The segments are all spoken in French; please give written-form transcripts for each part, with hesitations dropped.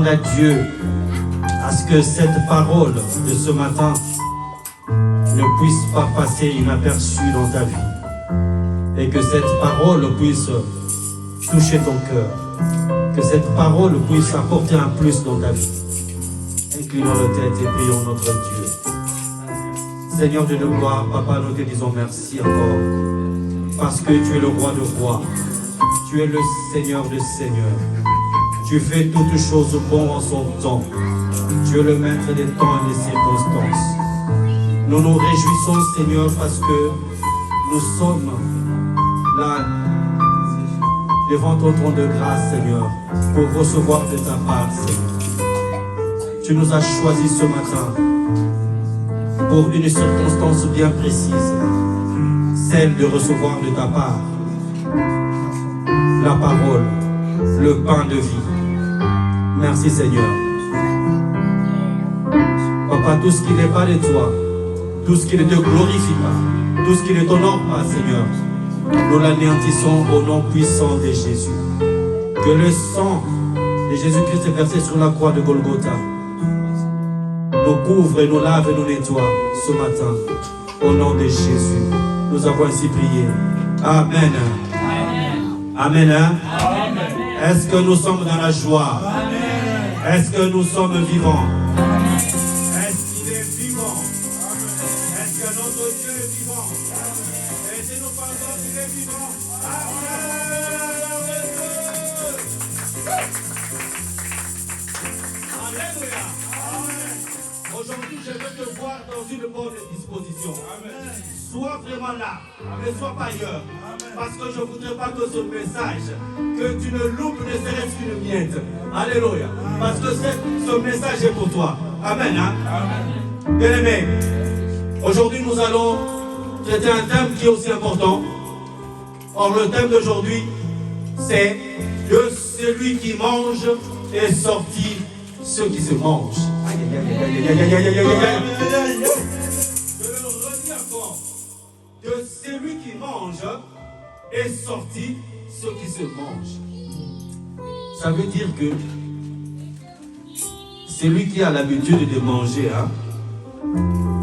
demande à Dieu à ce que cette parole de ce matin ne puisse pas passer inaperçue dans ta vie. Et que cette parole puisse toucher ton cœur. Que cette parole puisse apporter un plus dans ta vie. Inclinons nos têtes et prions notre Dieu. Seigneur Dieu de gloire, Papa, nous te disons merci encore. Parce que tu es le roi de rois. Tu es le Seigneur de seigneurs. Tu fais toutes choses bonnes en son temps. Tu es le maître des temps et des circonstances. Nous nous réjouissons, Seigneur, parce que nous sommes là devant ton trône de grâce, Seigneur, pour recevoir de ta part, Seigneur. Tu nous as choisis ce matin pour une circonstance bien précise, celle de recevoir de ta part la parole, le pain de vie. Merci, Seigneur. Papa, tout ce qui n'est pas de toi, tout ce qui ne te glorifie pas, tout ce qui ne t'honore pas, Seigneur, nous l'anéantissons au nom puissant de Jésus. Que le sang de Jésus-Christ versé sur la croix de Golgotha nous couvre et nous lave et nous nettoie ce matin. Au nom de Jésus, nous avons ainsi prié. Amen. Amen. Amen. Est-ce que nous sommes dans la joie? Est-ce que nous sommes vivants? Est-ce qu'il est vivant? Est-ce que notre Dieu est vivant? Et si nous pensons qu'il est vivant, Alléluia. Aujourd'hui, je veux te voir dans une bonne disposition. Amen. Sois vraiment là, ne sois pas ailleurs. Amen. Parce que je ne voudrais pas que ce message, que tu ne loupes ne serait-ce qu'une miette. Alléluia. Parce que ce message est pour toi. Amen. Hein? Amen. Bien-aimés, aujourd'hui nous allons traiter un thème qui est aussi important. Or, le thème d'aujourd'hui, c'est de celui qui mange est sorti ce qui se mange. Je le redis encore. De celui qui mange est sorti ce qui se mange. Ça veut dire que celui qui a l'habitude de manger, hein,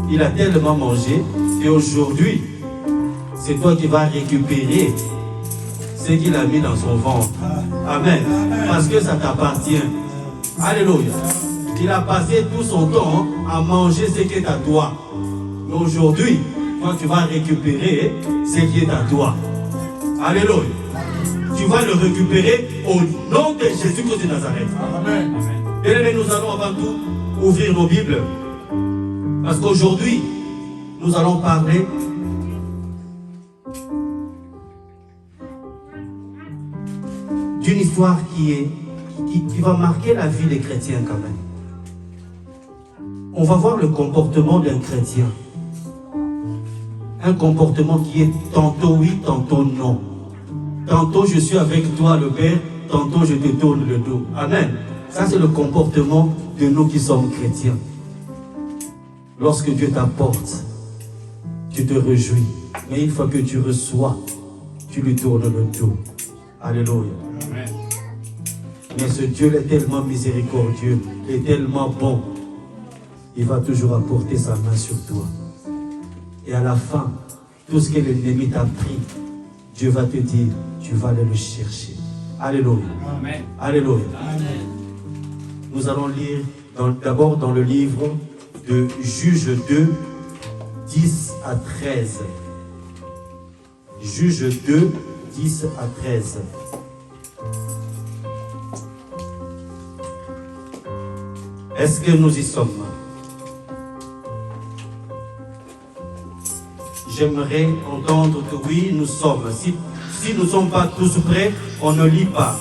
il a tellement mangé et aujourd'hui, c'est toi qui vas récupérer ce qu'il a mis dans son ventre. Amen. Parce que ça t'appartient. Alléluia. Il a passé tout son temps à manger ce qui est à toi. Mais aujourd'hui, toi, tu vas récupérer ce qui est à toi. Alléluia. Tu vas le récupérer au nom de Jésus-Christ de Nazareth. Amen. Bien-aimés, nous allons avant tout ouvrir nos Bibles. Parce qu'aujourd'hui, nous allons parler d'une histoire qui va marquer la vie des chrétiens quand même. On va voir le comportement d'un chrétien. Un comportement qui est tantôt oui, tantôt non. Tantôt je suis avec toi le Père, tantôt je te tourne le dos. Amen. Ça c'est le comportement de nous qui sommes chrétiens. Lorsque Dieu t'apporte, tu te réjouis. Mais une fois que tu reçois, tu lui tournes le dos. Alléluia. Amen. Mais ce Dieu est tellement miséricordieux, est tellement bon. Il va toujours apporter sa main sur toi. Et à la fin, tout ce que l'ennemi t'a pris, Dieu va te dire, tu vas aller le chercher. Alléluia. Amen. Alléluia. Amen. Nous allons lire d'abord dans le livre de Juges 2, 10 à 13. Juges 2, 10 à 13. Est-ce que nous y sommes? J'aimerais entendre que oui, nous sommes. Si nous ne sommes pas tous prêts, on ne lit pas.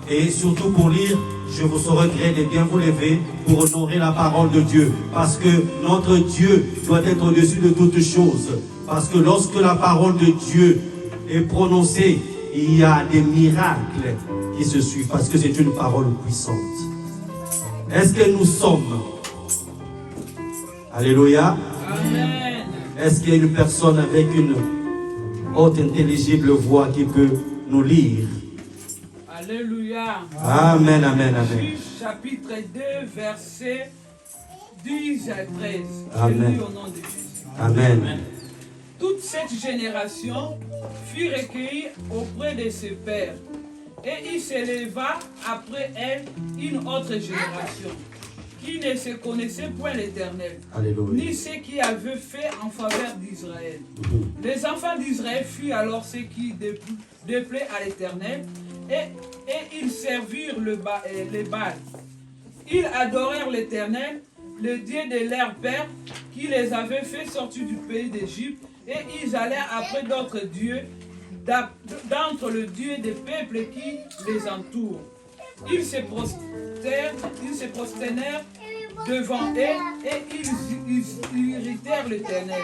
Et surtout pour lire, je vous saurais gré de bien vous lever pour honorer la parole de Dieu. Parce que notre Dieu doit être au-dessus de toutes choses. Parce que lorsque la parole de Dieu est prononcée, il y a des miracles qui se suivent. Parce que c'est une parole puissante. Est-ce que nous sommes? Alléluia. Amen. Est-ce qu'il y a une personne avec une haute intelligible voix qui peut nous lire? Alléluia. Amen, amen, amen. Juge chapitre 2, versets 10 à 13. Amen. Je lis au nom de Jésus. Amen. Toute cette génération fut recueillie auprès de ses pères. Et il s'éleva après elle une autre génération qui ne se connaissait point l'Éternel, ni ce qui avait fait en faveur d'Israël. Les enfants d'Israël furent alors ceux qui déplaient à l'Éternel, et ils servirent les Baals. Ils adorèrent l'Éternel, le Dieu de leur père, qui les avait fait sortir du pays d'Égypte, et ils allèrent après d'autres dieux, d'entre le Dieu des peuples qui les entourent. Ils se prosternèrent devant eux et ils irritèrent l'Éternel.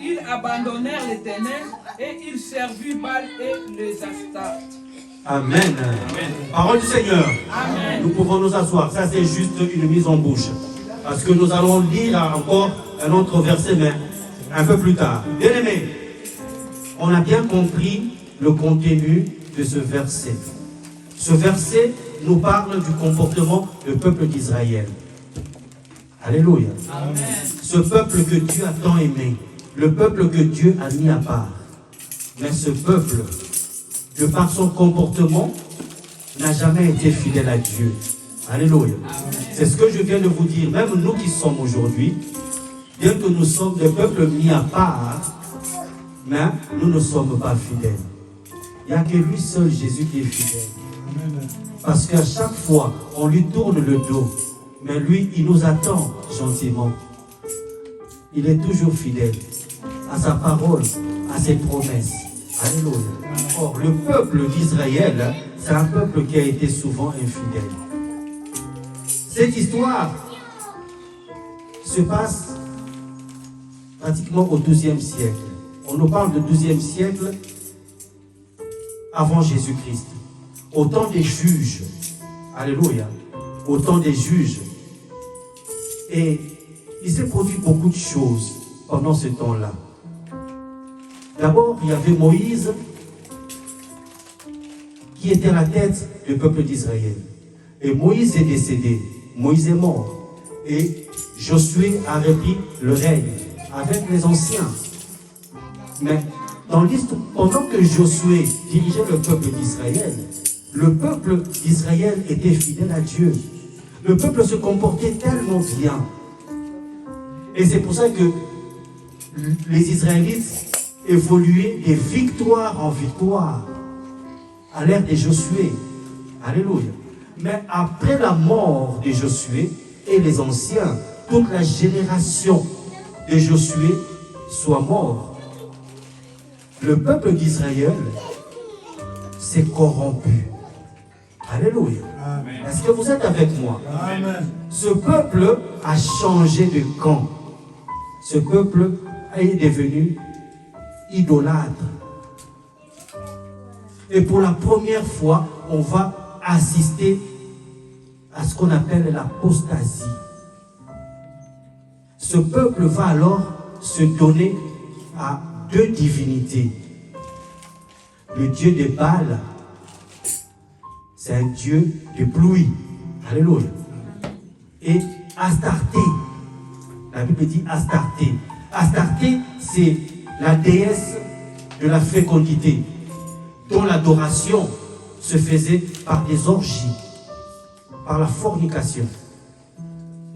Ils abandonnèrent l'Éternel et ils servirent Baal et les Astartes. Amen. Amen. Parole du Seigneur. Amen. Nous pouvons nous asseoir. Ça, c'est juste une mise en bouche. Parce que nous allons lire encore un autre verset, mais un peu plus tard. Bien-aimés, on a bien compris le contenu de ce verset. Ce verset nous parle du comportement du peuple d'Israël. Alléluia. Amen. Ce peuple que Dieu a tant aimé, le peuple que Dieu a mis à part. Mais ce peuple, de par son comportement, n'a jamais été fidèle à Dieu. Alléluia. C'est ce que je viens de vous dire. Même nous qui sommes aujourd'hui, bien que nous sommes des peuples mis à part, mais nous ne sommes pas fidèles. Il n'y a que lui seul, Jésus, qui est fidèle. Parce qu'à chaque fois, on lui tourne le dos. Mais lui, il nous attend gentiment. Il est toujours fidèle à sa parole, à ses promesses. Alléluia. Or, le peuple d'Israël, c'est un peuple qui a été souvent infidèle. Cette histoire se passe pratiquement au XIIe siècle. On nous parle du XIIe siècle avant Jésus-Christ. Au temps des juges. Alléluia. Au temps des juges. Et il s'est produit beaucoup de choses pendant ce temps-là. D'abord, il y avait Moïse qui était à la tête du peuple d'Israël. Et Moïse est décédé. Moïse est mort. Et Josué a repris le règne avec les anciens. Mais pendant que Josué dirigeait le peuple d'Israël, le peuple d'Israël était fidèle à Dieu. Le peuple se comportait tellement bien. Et c'est pour ça que les Israélites évoluaient de victoire en victoire à l'ère de Josué. Alléluia. Mais après la mort de Josué et les anciens, toute la génération de Josué soit morte. Le peuple d'Israël s'est corrompu. Alléluia. Est-ce que vous êtes avec moi? Amen. Ce peuple a changé de camp. Ce peuple est devenu idolâtre. Et pour la première fois, on va assister à ce qu'on appelle l'apostasie. Ce peuple va alors se donner à deux divinités. Le dieu de Baal, c'est un dieu de pluie. Alléluia. Et Astarté. La Bible dit Astarté. Astarté, c'est la déesse de la fécondité, dont l'adoration se faisait par des orgies, par la fornication.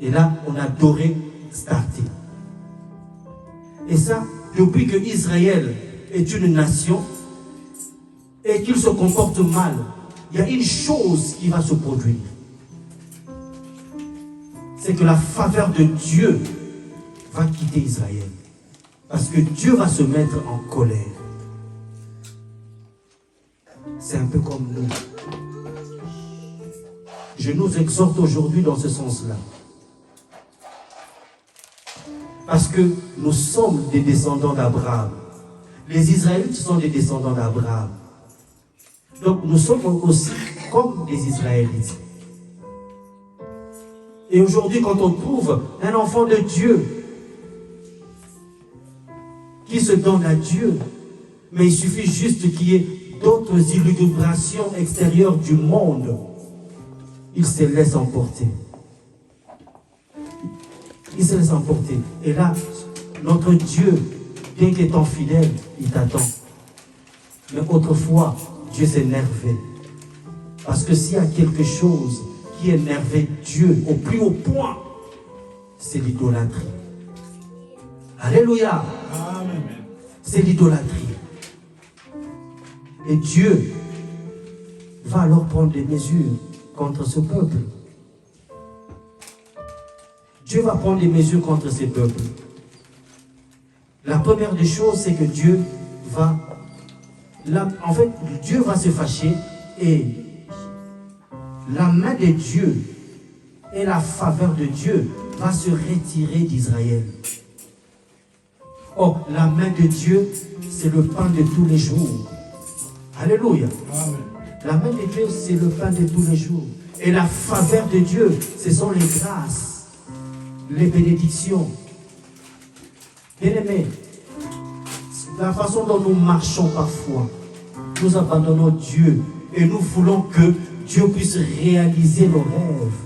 Et là, on adorait Astarté. Et ça, depuis que Israël est une nation et qu'il se comporte mal, il y a une chose qui va se produire. C'est que la faveur de Dieu va quitter Israël. Parce que Dieu va se mettre en colère. C'est un peu comme nous. Je nous exhorte aujourd'hui dans ce sens-là. Parce que nous sommes des descendants d'Abraham. Les Israélites sont des descendants d'Abraham. Donc nous sommes aussi comme des Israélites. Et aujourd'hui, quand on trouve un enfant de Dieu qui se donne à Dieu, mais il suffit juste qu'il y ait d'autres illuminations extérieures du monde, il se laisse emporter. Il se laisse emporter. Et là, notre Dieu, bien qu'étant fidèle, il t'attend. Mais autrefois, Dieu s'énervait. Parce que s'il y a quelque chose qui énervait Dieu au plus haut point, c'est l'idolâtrie. Alléluia. Amen. C'est l'idolâtrie. Et Dieu va alors prendre des mesures contre ce peuple. Dieu va prendre des mesures contre ce peuple. La première des choses, c'est que Dieu va se fâcher et la main de Dieu et la faveur de Dieu va se retirer d'Israël. Or, la main de Dieu, c'est le pain de tous les jours. Alléluia. Amen. La main de Dieu, c'est le pain de tous les jours. Et la faveur de Dieu, ce sont les grâces, les bénédictions. Bien-aimés, la façon dont nous marchons parfois, nous abandonnons Dieu et nous voulons que Dieu puisse réaliser nos rêves,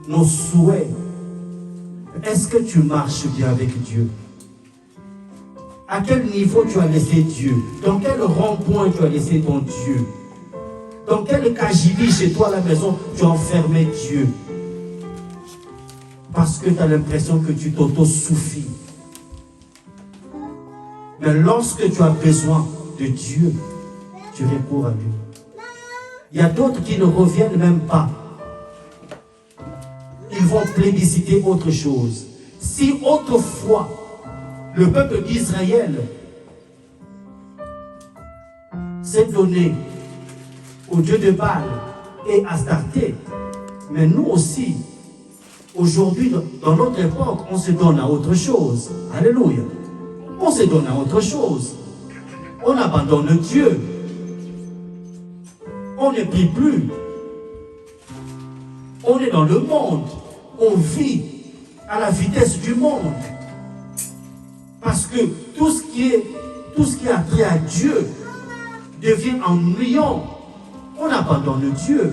nos souhaits. Est-ce que tu marches bien avec Dieu? À quel niveau tu as laissé Dieu? Dans quel rond-point tu as laissé ton Dieu? Dans quel cagibi chez toi à la maison tu as enfermé Dieu? Parce que tu as l'impression que tu t'auto-suffis. Mais lorsque tu as besoin de Dieu, tu recours à lui. Il y a d'autres qui ne reviennent même pas. Ils vont plébisciter autre chose. Si autrefois, le peuple d'Israël s'est donné au Dieu de Baal et Astarté, mais nous aussi, aujourd'hui, dans notre époque, on se donne à autre chose. Alléluia. On se donne à autre chose. On abandonne Dieu. On ne prie plus. On est dans le monde. On vit à la vitesse du monde. Parce que tout ce qui a trait à Dieu devient ennuyant. On abandonne Dieu.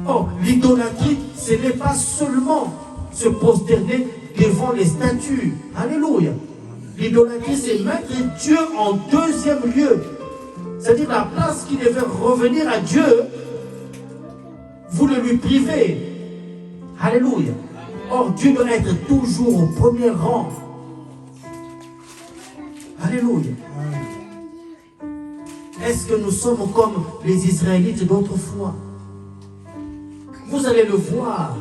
Or, l'idolâtrie, ce n'est pas seulement se prosterner devant les statues. Alléluia. L'idolâtrie, c'est mettre Dieu en deuxième lieu. C'est-à-dire la place qui devait revenir à Dieu, vous le lui privez. Alléluia. Or, Dieu doit être toujours au premier rang. Alléluia. Est-ce que nous sommes comme les Israélites d'autrefois? Vous allez le voir,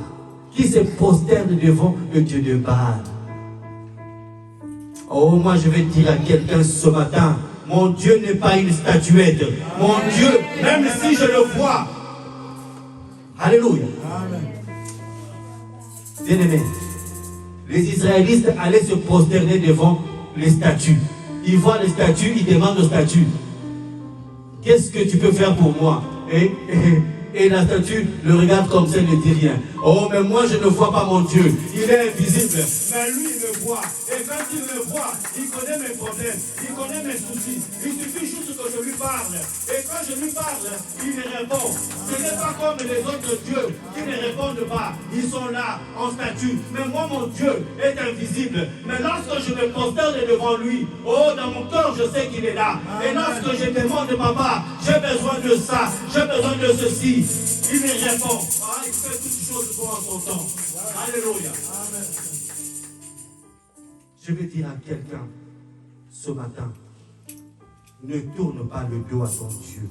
qui se prosterne devant le Dieu de Baal. Oh, moi je vais dire à quelqu'un ce matin, mon Dieu n'est pas une statuette. Mon Dieu, même si je le vois. Alléluia. Bien-aimés, les Israélites allaient se prosterner devant les statues. Ils voient les statues, ils demandent aux statues, qu'est-ce que tu peux faire pour moi? Et la statue le regarde comme ça, il ne dit rien. Oh, mais moi je ne vois pas mon Dieu. Il est invisible. Mais lui, il me voit. Et quand il me voit, il connaît mes problèmes. Il connaît mes soucis. Il suffit juste que je lui parle. Et quand je lui parle, il me répond. Ce n'est pas comme les autres dieux qui ne répondent pas. Ils sont là, en statue. Mais moi, mon Dieu est invisible. Mais lorsque je me prosterne devant lui, oh, dans mon cœur, je sais qu'il est là. Et lorsque je demande, papa, j'ai besoin de ça, j'ai besoin de ceci, il me répond. Ah, il fait toutes choses pour en son temps. Alléluia. Amen. Je vais dire à quelqu'un ce matin, ne tourne pas le dos à ton Dieu.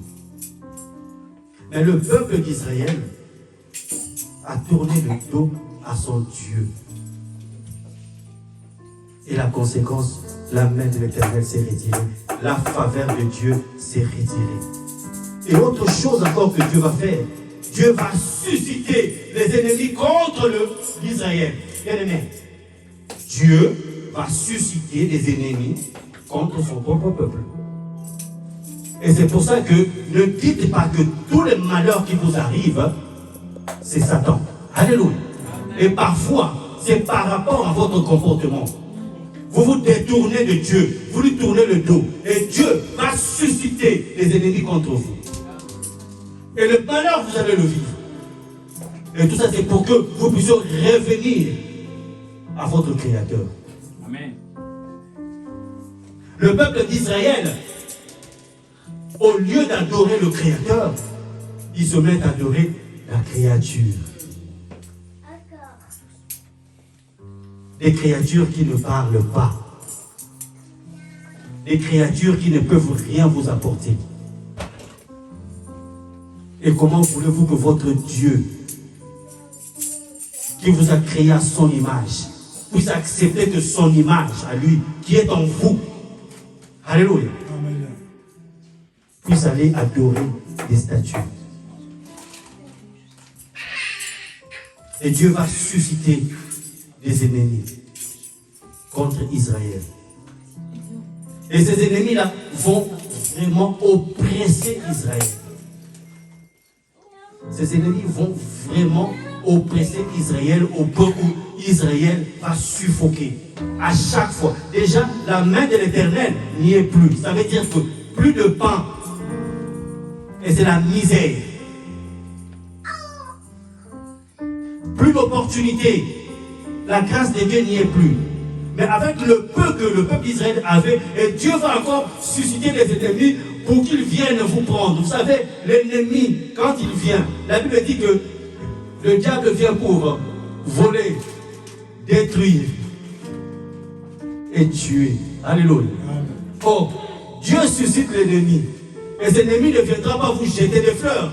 Mais le peuple d'Israël a tourné le dos à son Dieu. Et la conséquence, la main de l'Éternel s'est retirée. La faveur de Dieu s'est retirée. Et autre chose encore que Dieu va faire, Dieu va susciter les ennemis contre l'Israël. Bien-aimés, Dieu va susciter des ennemis contre son propre peuple. Et c'est pour ça que ne dites pas que tous les malheurs qui vous arrivent, c'est Satan. Alléluia. Et parfois, c'est par rapport à votre comportement. Vous vous détournez de Dieu, vous lui tournez le dos. Et Dieu va susciter des des ennemis contre vous. Et le malheur, vous allez le vivre. Et tout ça, c'est pour que vous puissiez revenir à votre Créateur. Amen. Le peuple d'Israël, au lieu d'adorer le Créateur, ils se mettent à adorer la créature. Des créatures qui ne parlent pas. Des créatures qui ne peuvent rien vous apporter. Et comment voulez-vous que votre Dieu, qui vous a créé à son image, puisse accepter que son image, à lui, qui est en vous, alléluia, puisse aller adorer des statues. Et Dieu va susciter des ennemis contre Israël. Et ces ennemis-là vont vraiment oppresser Israël. Ces ennemis vont vraiment oppresser Israël au point où Israël va suffoquer. À chaque fois. Déjà, la main de l'Éternel n'y est plus. Ça veut dire que plus de pain. Et c'est la misère. Plus d'opportunités. La grâce de Dieu n'y est plus. Mais avec le peu que le peuple d'Israël avait, et Dieu va encore susciter des ennemis pour qu'ils viennent vous prendre. Vous savez, l'ennemi, quand il vient, la Bible dit que le diable vient pour voler, détruire et tuer. Alléluia. Oh, Dieu suscite l'ennemi. Et cet ennemi ne viendra pas vous jeter des fleurs.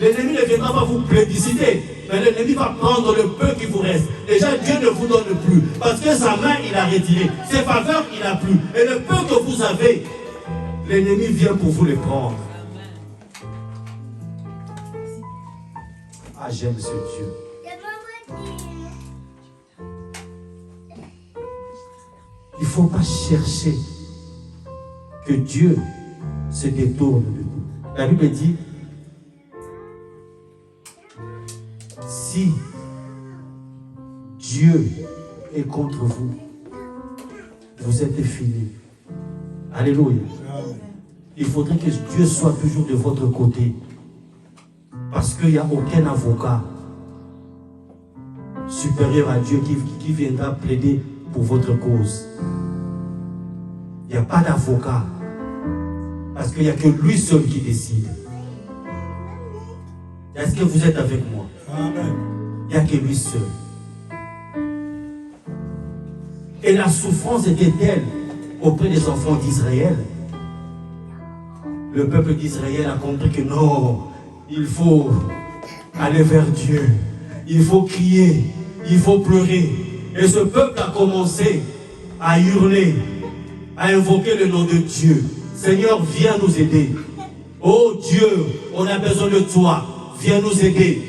L'ennemi ne viendra pas vous plébisciter. Mais l'ennemi va prendre le peu qui vous reste. Déjà, Dieu ne vous donne plus. Parce que sa main, il a retiré. Ses faveurs, il n'a plus. Et le peu que vous avez, l'ennemi vient pour vous les prendre. Ah, j'aime ce Dieu. Il ne faut pas chercher que Dieu se détourne de vous. La Bible dit, si Dieu est contre vous, vous êtes finis. Alléluia. Il faudrait que Dieu soit toujours de votre côté. Parce qu'il n'y a aucun avocat supérieur à Dieu qui viendra plaider pour votre cause. Il n'y a pas d'avocat. Parce qu'il n'y a que lui seul qui décide. Est-ce que vous êtes avec moi? Amen. Il n'y a que lui seul. Et la souffrance était telle auprès des enfants d'Israël. Le peuple d'Israël a compris que non, il faut aller vers Dieu. Il faut crier, il faut pleurer. Et ce peuple a commencé à hurler, à invoquer le nom de Dieu. Seigneur, viens nous aider. Oh Dieu, on a besoin de toi. Viens nous aider.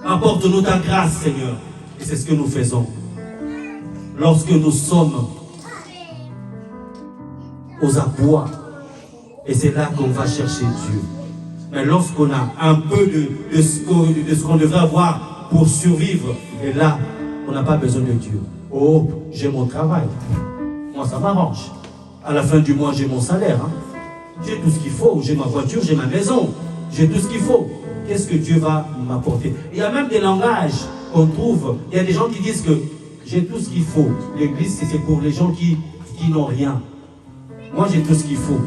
Apporte-nous ta grâce, Seigneur. Et c'est ce que nous faisons. Lorsque nous sommes aux abois, et c'est là qu'on va chercher Dieu. Mais lorsqu'on a un peu de ce qu'on devrait avoir pour survivre, et là, on n'a pas besoin de Dieu. Oh, j'ai mon travail. Moi, ça m'arrange. À la fin du mois, j'ai mon salaire. Hein. J'ai tout ce qu'il faut. J'ai ma voiture, j'ai ma maison. J'ai tout ce qu'il faut. Qu'est-ce que Dieu va m'apporter? Il y a même des langages qu'on trouve. Il y a des gens qui disent que j'ai tout ce qu'il faut. L'église, c'est pour les gens qui n'ont rien. Moi, j'ai tout ce qu'il faut.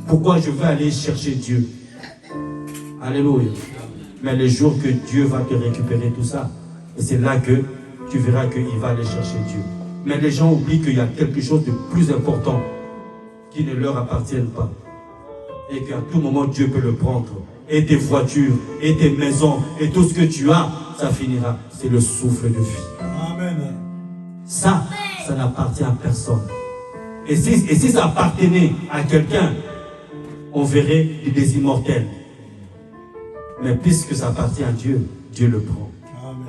Pourquoi je vais aller chercher Dieu? Alléluia. Mais le jour que Dieu va te récupérer tout ça, et c'est là que tu verras qu'il va aller chercher Dieu. Mais les gens oublient qu'il y a quelque chose de plus important qui ne leur appartient pas. Et qu'à tout moment, Dieu peut le prendre. Et tes voitures, et tes maisons, et tout ce que tu as, ça finira. C'est le souffle de vie. Amen. Ça n'appartient à personne. Et si ça appartenait à quelqu'un, on verrait des immortels. Mais puisque ça appartient à Dieu, Dieu le prend. Amen.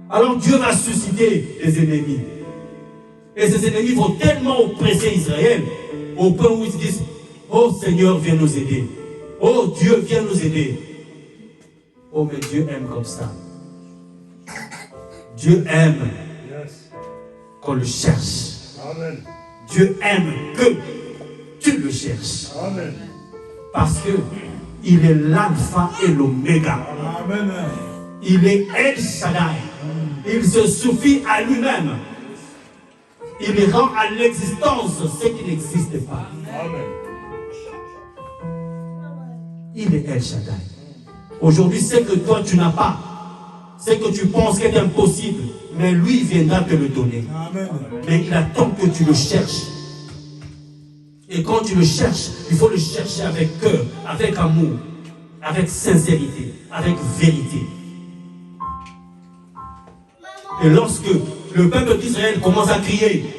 Alors Dieu va susciter des ennemis. Et ces ennemis vont tellement oppresser Israël au point où ils se disent, oh Seigneur, viens nous aider. Oh Dieu, viens nous aider. Oh, mais Dieu aime comme ça. Dieu aime qu'on le cherche. Amen. Dieu aime que tu le le cherches. Amen. Parce que il est l'alpha et l'oméga. Amen. Il est El Shaddai. Il se suffit à lui-même. Il rend à l'existence ce qui n'existe pas. Amen. Il est El Shaddai. Aujourd'hui, ce que toi tu n'as pas, ce que tu penses qu'est impossible, mais lui viendra te le donner. Amen. Mais il attend que tu le cherches. Et quand tu le cherches, il faut le chercher avec cœur, avec amour, avec sincérité, avec vérité. Et lorsque le peuple d'Israël commence à crier,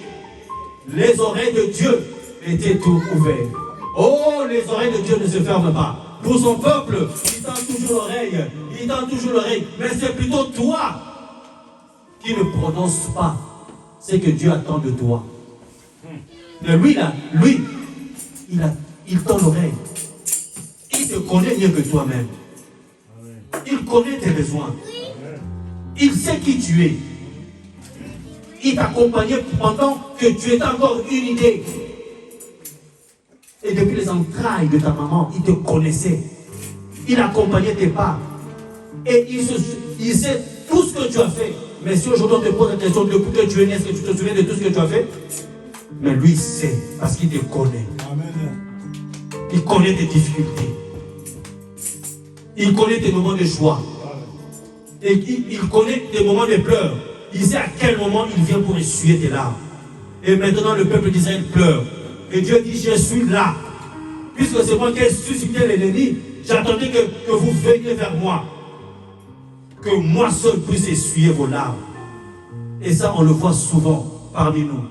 les oreilles de Dieu étaient tout ouvertes. Oh, les oreilles de Dieu ne se ferment pas. Pour son peuple, il tend toujours l'oreille. Il tend toujours l'oreille. Mais c'est plutôt toi qui ne prononce pas ce que Dieu attend de toi. Mais lui, il tend l'oreille. Il te connaît mieux que toi-même. Il connaît tes besoins. Il sait qui tu es. Il t'accompagnait pendant que tu étais encore une idée. Et depuis les entrailles de ta maman, il te connaissait. Il accompagnait tes pas. Et il sait tout ce que tu as fait. Mais si aujourd'hui on te pose la question depuis que tu es né, est-ce que tu te souviens de tout ce que tu as fait? Mais lui, il sait, parce qu'il te connaît. Amen. Il connaît tes difficultés. Il connaît tes moments de joie. Et il connaît tes moments de pleurs. Il sait à quel moment il vient pour essuyer tes larmes. Et maintenant, le peuple d'Israël pleure. Et Dieu dit, je suis là. Puisque c'est moi qui ai suscité l'ennemi, j'attendais que vous veniez vers moi. Que moi seul puisse essuyer vos larmes. Et ça, on le voit souvent parmi nous.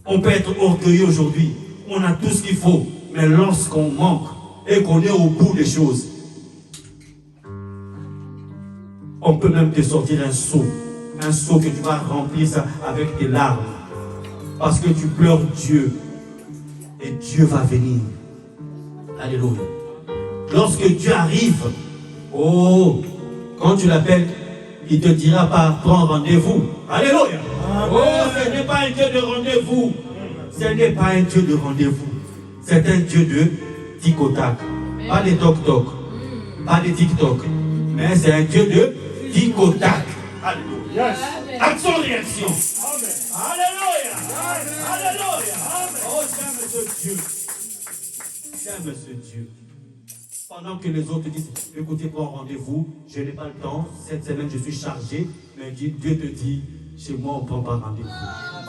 On peut être orgueilleux aujourd'hui. On a tout ce qu'il faut. Mais lorsqu'on manque et qu'on est au bout des choses, on peut même te sortir un seau. Un seau que tu vas remplir ça avec tes larmes. Parce que tu pleures Dieu. Et Dieu va venir. Alléluia. Lorsque Dieu arrive, oh, quand tu l'appelles, il te dira pas prends rendez-vous. Alléluia. Oh, ce n'est pas un Dieu de rendez-vous. Ce n'est pas un Dieu de rendez-vous. C'est un Dieu de tic-au-tac. Pas de toc-toc. Pas de tic-toc. Mais c'est un Dieu de tic-au-tac. Alléluia. Action-réaction. Alléluia. Alléluia. Oh, j'aime ce Dieu. J'aime ce Dieu. Pendant que les autres disent, écoutez, prends rendez-vous, je n'ai pas le temps, cette semaine je suis chargé, mais Dieu te dit, chez moi on ne prend pas rendez-vous.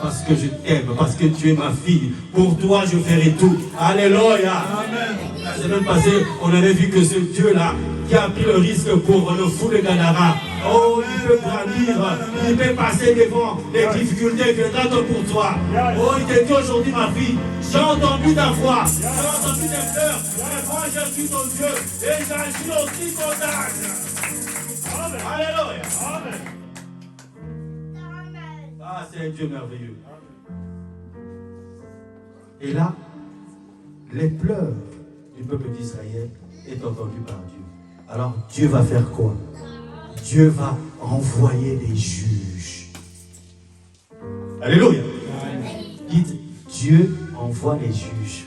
Parce que je t'aime, parce que tu es ma fille. Pour toi je ferai tout. Alléluia. Amen. La semaine passée, on avait vu que ce Dieu-là, qui a pris le risque pour le fou de Gadara, oh, il peut grandir, il peut passer devant les difficultés que t'attendent pour toi. Oh, il te dit aujourd'hui, ma fille, j'ai entendu ta voix, j'ai entendu tes pleurs, mais moi je suis ton Dieu et j'agis aussi ton âge. Alléluia. Amen. Ah, c'est un Dieu merveilleux. Et là, les pleurs du peuple d'Israël est entendu par Dieu. Alors Dieu va faire quoi? Dieu va envoyer des juges. Alléluia. Dites, Dieu envoie les juges.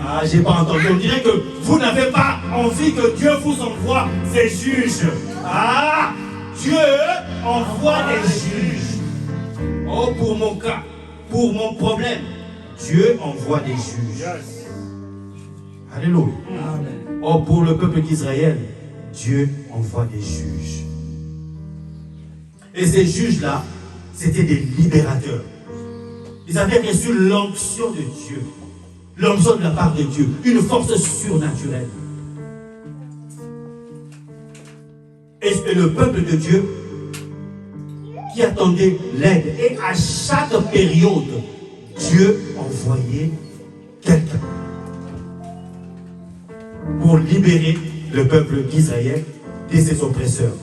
Ah, j'ai pas entendu. On dirait que vous n'avez pas envie que Dieu vous envoie ces juges. Ah, Dieu envoie des juges. Oh, pour mon cas, pour mon problème, Dieu envoie des juges. Alléluia. Oh, pour le peuple d'Israël, Dieu envoie des juges. Et ces juges-là, c'était des libérateurs. Ils avaient reçu l'onction de Dieu. L'onction de la part de Dieu. Une force surnaturelle. Et le peuple de Dieu qui attendait l'aide. Et à chaque période, Dieu envoyait quelqu'un pour libérer le peuple d'Israël de ses oppresseurs.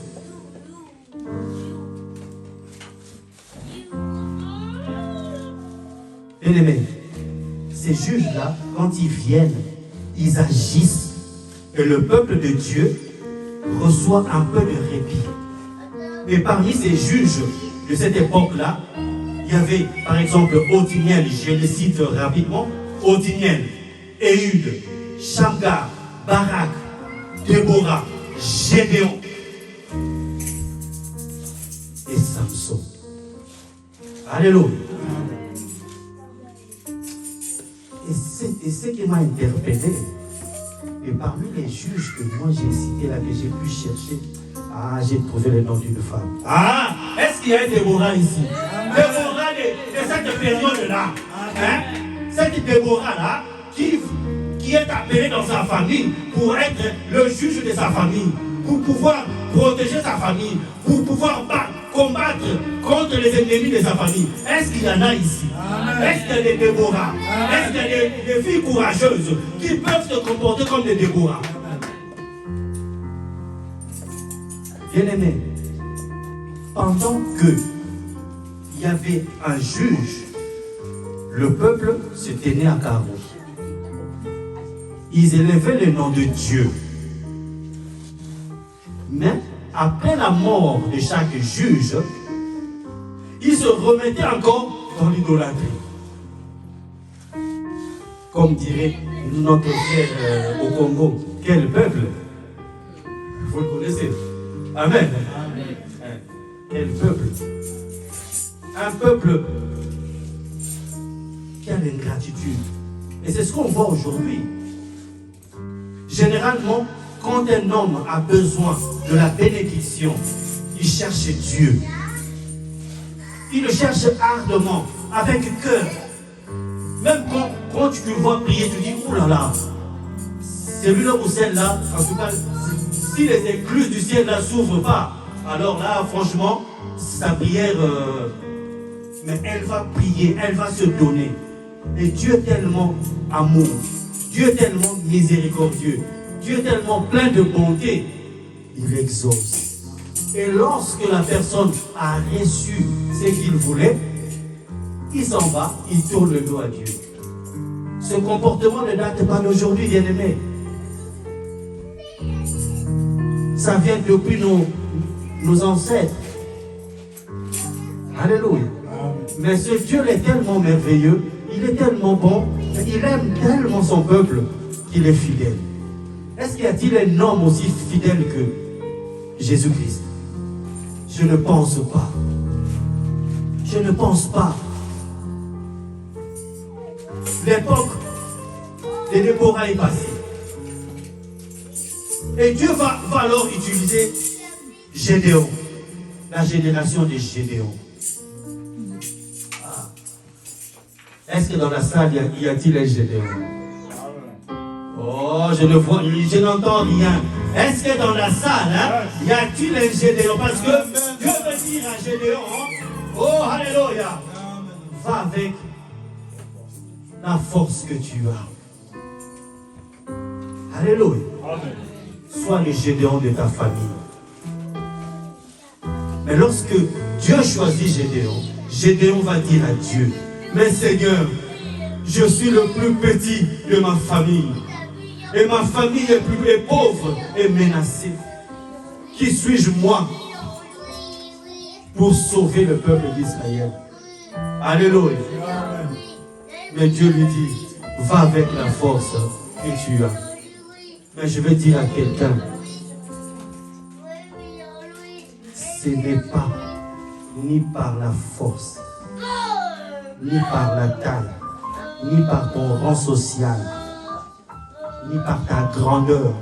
Bien-aimés, ces juges-là, quand ils viennent, ils agissent et le peuple de Dieu reçoit un peu de répit. Et parmi ces juges de cette époque-là, il Il y avait, par exemple, Othniel, je le cite rapidement, Othniel, Éhud, Shamgar, Barak, Déborah, Gédéon et Samson. Alléluia. Et ce qui m'a interpellé, et parmi les juges que moi j'ai cités là, que j'ai pu chercher, j'ai trouvé le nom d'une femme. Est-ce qu'il y a Déborah ici? Déborah de cette période-là. Hein? Cette Déborah-là, qui est appelée dans sa famille pour être le juge de sa famille, pour pouvoir protéger sa famille, pour pouvoir combattre contre les ennemis de sa famille. Est-ce qu'il y en a ici? Est-ce qu'il y a des Déborah? Est-ce qu'il y a des filles courageuses qui peuvent se comporter comme des Déborah? Bien-aimé, pendant que il y avait un juge, le peuple se tenait à carreau. Ils élevaient le nom de Dieu. Mais après la mort de chaque juge, ils se remettaient encore dans l'idolâtrie. Comme dirait notre frère au Congo, quel peuple? Vous le connaissez. Amen. Amen. Quel peuple? Un peuple qui a l'ingratitude. Et c'est ce qu'on voit aujourd'hui. Généralement, quand un homme a besoin de la bénédiction, il cherche Dieu. Il le cherche ardemment, avec cœur. Même quand tu le vois prier, tu dis, oh là là, celui-là ou celle-là, en tout cas, si les écluses du ciel ne s'ouvrent pas, alors là, franchement, sa prière, mais elle va prier, elle va se donner. Et Dieu est tellement amour, Dieu est tellement miséricordieux, Dieu est tellement plein de bonté, il exauce. Et lorsque la personne a reçu ce qu'il voulait, il s'en va, il tourne le dos à Dieu. Ce comportement ne date pas d'aujourd'hui, bien-aimé. Ça vient depuis nos ancêtres. Alléluia. Mais ce Dieu est tellement merveilleux, il est tellement bon, il aime tellement son peuple qu'il est fidèle. Est-ce qu'il y a-t-il un homme aussi fidèle que Jésus-Christ? Je ne pense pas. Je ne pense pas. L'époque de Déborah est passée. Et Dieu va alors utiliser Gédéon, la génération de Gédéon. Est-ce que dans la salle, y a-t-il un Gédéon? Oh, je n'entends rien. Est-ce que dans la salle, y a-t-il un Gédéon? Parce que Dieu veut dire à Gédéon, oh, alléluia, va avec la force que tu as. Alléluia. Sois le Gédéon de ta famille. Mais lorsque Dieu choisit Gédéon, Gédéon va dire à Dieu, mais Seigneur, je suis le plus petit de ma famille. Et ma famille est pauvre et menacée. Qui suis-je moi pour sauver le peuple d'Israël? Alléluia. Mais Dieu lui dit, va avec la force que tu as. Mais je vais dire à quelqu'un, ce n'est pas ni par la force, ni par la taille, ni par ton rang social, ni par ta grandeur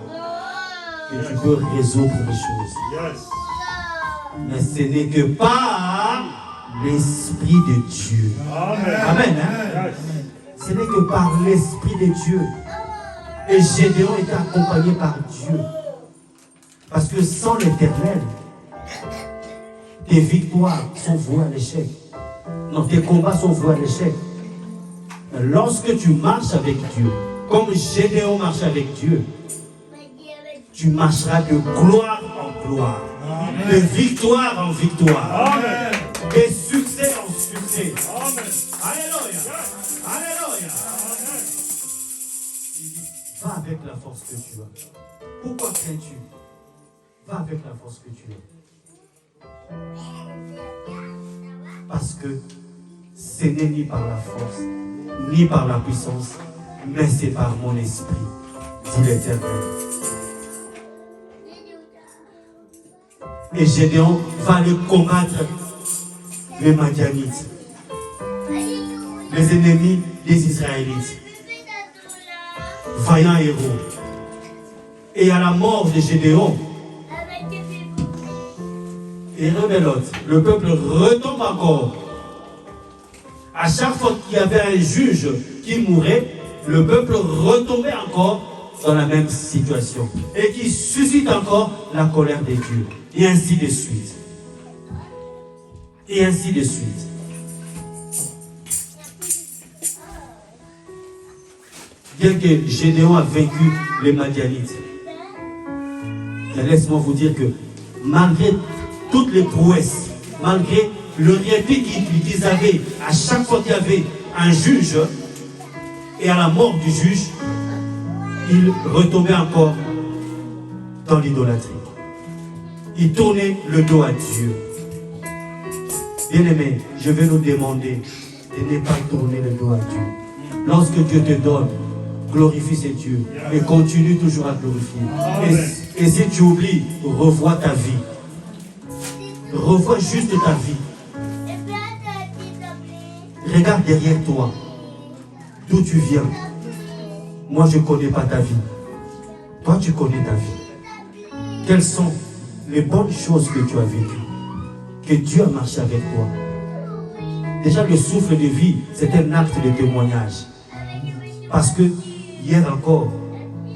que tu peux résoudre les choses. Mais ce n'est que par l'Esprit de Dieu. Amen. Hein? Ce n'est que par l'Esprit de Dieu. Et Gédéon était accompagné par Dieu. Parce que sans l'Éternel, tes victoires sont vouées à l'échec. Non, tes combats sont voués à l'échec. Lorsque tu marches avec Dieu, comme Gédéon marche avec Dieu, tu marcheras de gloire en gloire, de victoire en victoire, de succès en succès. Alléluia. Alléluia. Va avec la force que tu as. Pourquoi crains-tu? Va avec la force que tu as. Parce que ce n'est ni par la force, ni par la puissance, mais c'est par mon esprit, dit l'Éternel. Et Gédéon va aller combattre les Madianites, les ennemis des Israélites. Vaillant héros. Et à la mort de Gédéon, et rebelote, le peuple retombe encore. À chaque fois qu'il y avait un juge qui mourait, le peuple retombait encore dans la même situation. Et qui suscite encore la colère des dieux. Et ainsi de suite. Et ainsi de suite. Bien que Gédéon a vaincu les Madianites, laisse-moi vous dire que malgré toutes les prouesses, malgré le répit qu'ils avaient, à chaque fois qu'il y avait un juge, et à la mort du juge, ils retombaient encore dans l'idolâtrie. Ils tournaient le dos à Dieu. Bien-aimés, je vais nous demander de ne pas tourner le dos à Dieu. Lorsque Dieu te donne, glorifie ce Dieu et continue toujours à glorifier. Et si tu oublies, revois ta vie. Revois juste ta vie. Regarde derrière toi. D'où tu viens. Moi, je ne connais pas ta vie. Toi, tu connais ta vie. Quelles sont les bonnes choses que tu as vécues? Que Dieu a marché avec toi. Déjà, le souffle de vie, c'est un acte de témoignage. Parce que hier encore,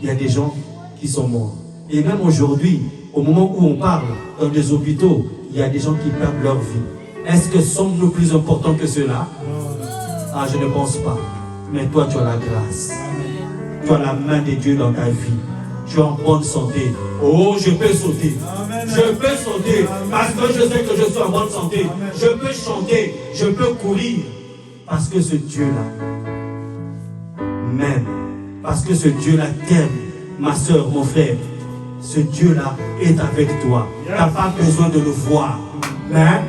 il y a des gens qui sont morts. Et même aujourd'hui, au moment où on parle, dans des hôpitaux, il y a des gens qui perdent leur vie. Est-ce que sommes-nous plus importants que cela? Ah, je ne pense pas. Mais toi, tu as la grâce. Tu as la main de Dieu dans ta vie. Tu es en bonne santé. Oh, je peux sauter. Je peux sauter parce que je sais que je suis en bonne santé. Je peux chanter. Je peux courir. Parce que ce Dieu-là m'aime. Parce que ce Dieu-là t'aime. Ma soeur, mon frère. Ce Dieu-là est avec toi. Tu n'as pas besoin de le voir. Mais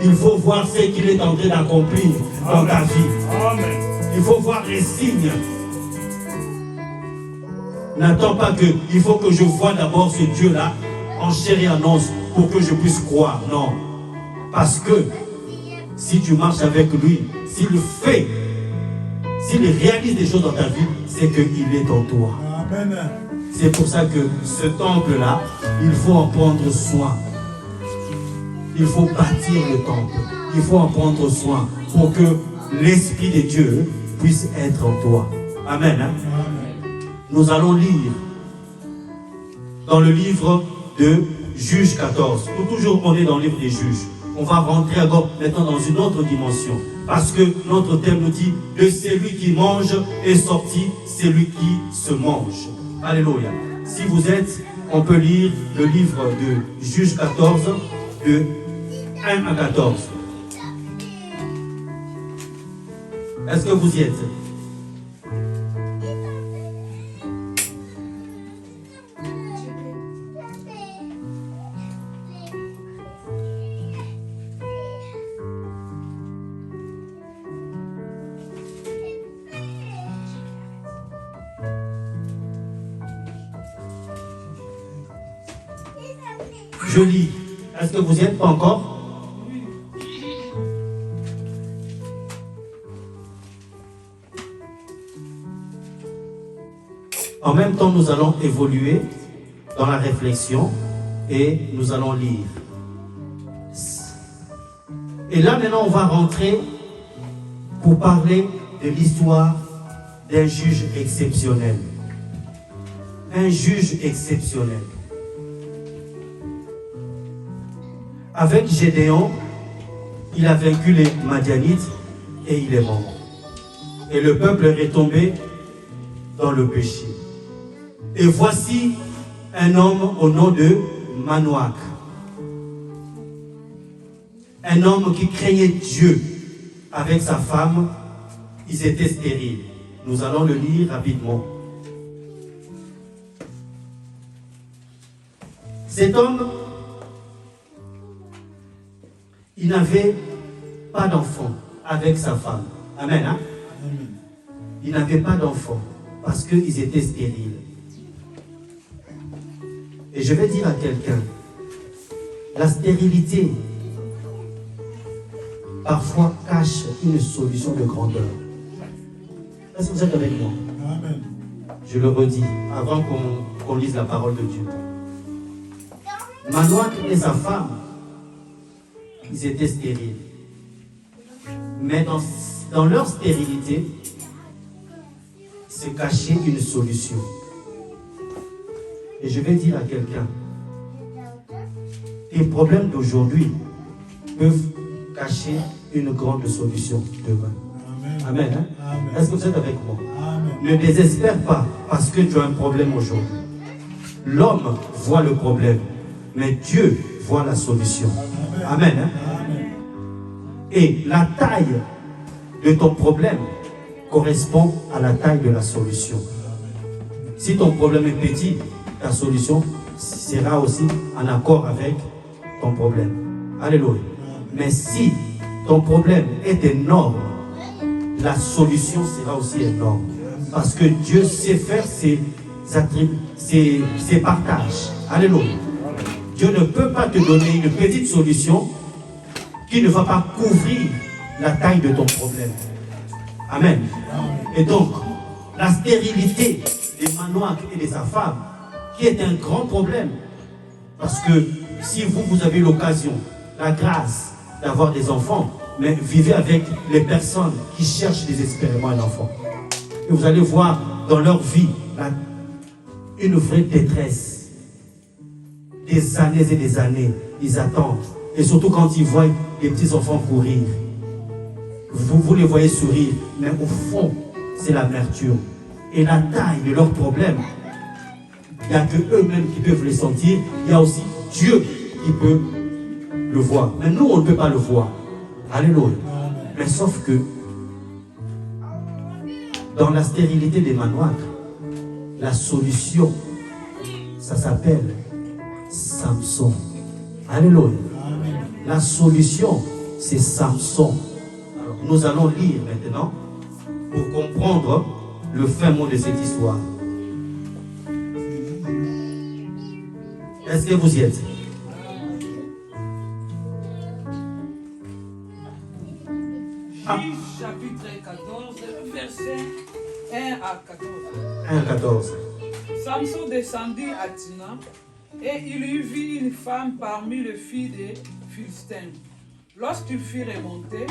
il faut voir ce qu'il est en train d'accomplir dans ta vie. Il faut voir les signes. N'attends pas que il faut que je voie d'abord ce Dieu-là en chair et en os pour que je puisse croire. Non. Parce que si tu marches avec lui, s'il fait, s'il réalise des choses dans ta vie, c'est qu'il est en toi. C'est pour ça que ce temple-là, il faut en prendre soin. Il faut bâtir le temple. Il faut en prendre soin pour que l'Esprit de Dieu puisse être en toi. Amen. Hein? Nous allons lire dans le livre de Juges 14. Toujours on est dans le livre des Juges. On va rentrer encore maintenant dans une autre dimension. Parce que notre thème nous dit de celui qui mange est sorti celui qui se mange. Alléluia. Si vous êtes, on peut lire le livre de Juges 14 de 1 à 14. Est-ce que vous y êtes? Je lis. Est-ce que vous y êtes pas encore? En même temps, nous allons évoluer dans la réflexion et nous allons lire. Et là, maintenant, on va rentrer pour parler de l'histoire d'un juge exceptionnel. Un juge exceptionnel. Avec Gédéon, il a vaincu les Madianites et il est mort. Et le peuple est tombé dans le péché. Et voici un homme au nom de Manoach. Un homme qui craignait Dieu. Avec sa femme, ils étaient stériles. Nous allons le lire rapidement. Cet homme, il n'avait pas d'enfant. avec sa femme. Amen. Hein? Ils n'avaient pas d'enfants parce qu'ils étaient stériles. Et je vais dire à quelqu'un, la stérilité parfois cache une solution de grandeur. Est-ce que vous êtes avec moi? Amen. Je le redis avant qu'on lise la parole de Dieu. Manoach et sa femme, ils étaient stériles. Mais dans leur stérilité, se cachait une solution. Et je vais dire à quelqu'un, les problèmes d'aujourd'hui peuvent cacher une grande solution demain. Amen. Amen. Hein? Amen. Est-ce que vous êtes avec moi? Amen. Ne désespère pas parce que tu as un problème aujourd'hui. L'homme voit le problème, mais Dieu voit la solution. Amen. Hein? Amen. Et la taille de ton problème correspond à la taille de la solution. Si ton problème est petit, ta solution sera aussi en accord avec ton problème. Alléluia. Mais si ton problème est énorme, la solution sera aussi énorme. Parce que Dieu sait faire ses partages. Alléluia. Dieu ne peut pas te donner une petite solution qui ne va pas couvrir la taille de ton problème. Amen. Et donc, la stérilité de Manoach et de sa femme, qui est un grand problème, parce que si vous avez l'occasion, la grâce d'avoir des enfants, mais vivez avec les personnes qui cherchent désespérément un enfant. Et vous allez voir dans leur vie une vraie détresse. Des années, ils attendent. Et surtout quand ils voient les petits enfants courir. Vous les voyez sourire, mais au fond, c'est l'amertume. Et la taille de leurs problèmes, il n'y a que eux-mêmes qui peuvent les sentir. Il y a aussi Dieu qui peut le voir. Mais nous, on ne peut pas le voir. Alléluia. Mais sauf que, dans la stérilité des Manoach, la solution, ça s'appelle Samson. Alléluia. La solution, c'est Samson. Alors, nous allons lire maintenant pour comprendre le fin mot de cette histoire. Est-ce que vous y êtes? Juge chapitre 14, verset 1 à 14. 1 à 14. Samson descendit à Tina et il y vit une femme parmi les filles des Philistins. Lorsqu'il fut remonté,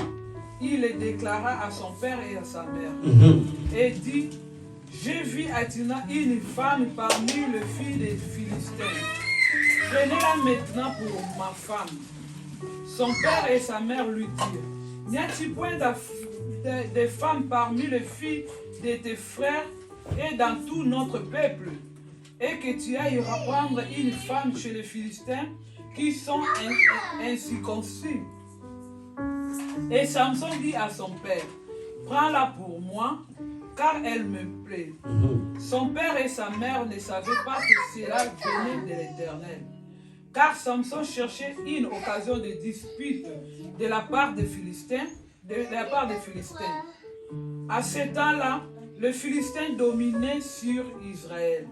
il le déclara à son père et à sa mère et dit: j'ai vu à Tina une femme parmi les filles des Philistins. Prenez-la maintenant pour ma femme. Son père et sa mère lui dirent: n'y a-t-il point de femmes parmi les filles de tes frères et dans tout notre peuple, et que tu ailles reprendre une femme chez les Philistins qui sont incirconcis? Et Samson dit à son père: prends-la pour moi, car elle me plaît. Son père et sa mère ne savaient pas que cela venait de l'Éternel, car Samson cherchait une occasion de dispute de la part des Philistins. À ce temps-là, le Philistin dominait sur Israël.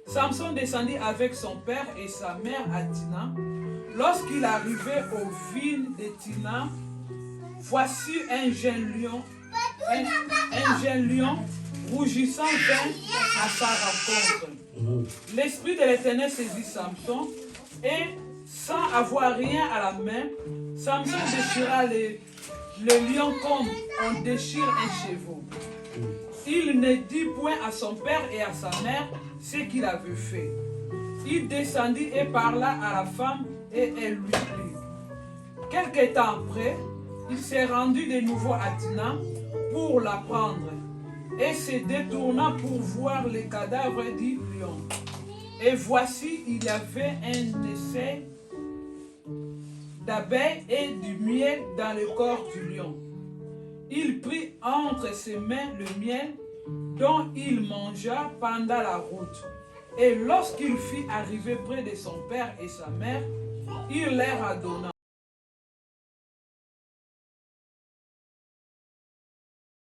Samson descendit avec son père et sa mère à Tina. Lorsqu'il arrivait aux vignes de Tina, voici un jeune lion rougissant vint à sa rencontre. L'esprit de l'Éternel saisit Samson et, sans avoir rien à la main, Samson déchira le lion comme on déchire un cheveu. Il ne dit point à son père et à sa mère ce qu'il avait fait. Il descendit et parla à la femme et elle lui plut. Quelque temps après, il s'est rendu de nouveau à Tina pour la prendre et se détourna pour voir les cadavres du lion. Et voici, il y avait un essai d'abeilles et du miel dans le corps du lion. Il prit entre ses mains le miel dont il mangea pendant la route. Et lorsqu'il fut arrivé près de son père et sa mère, il leur adonna.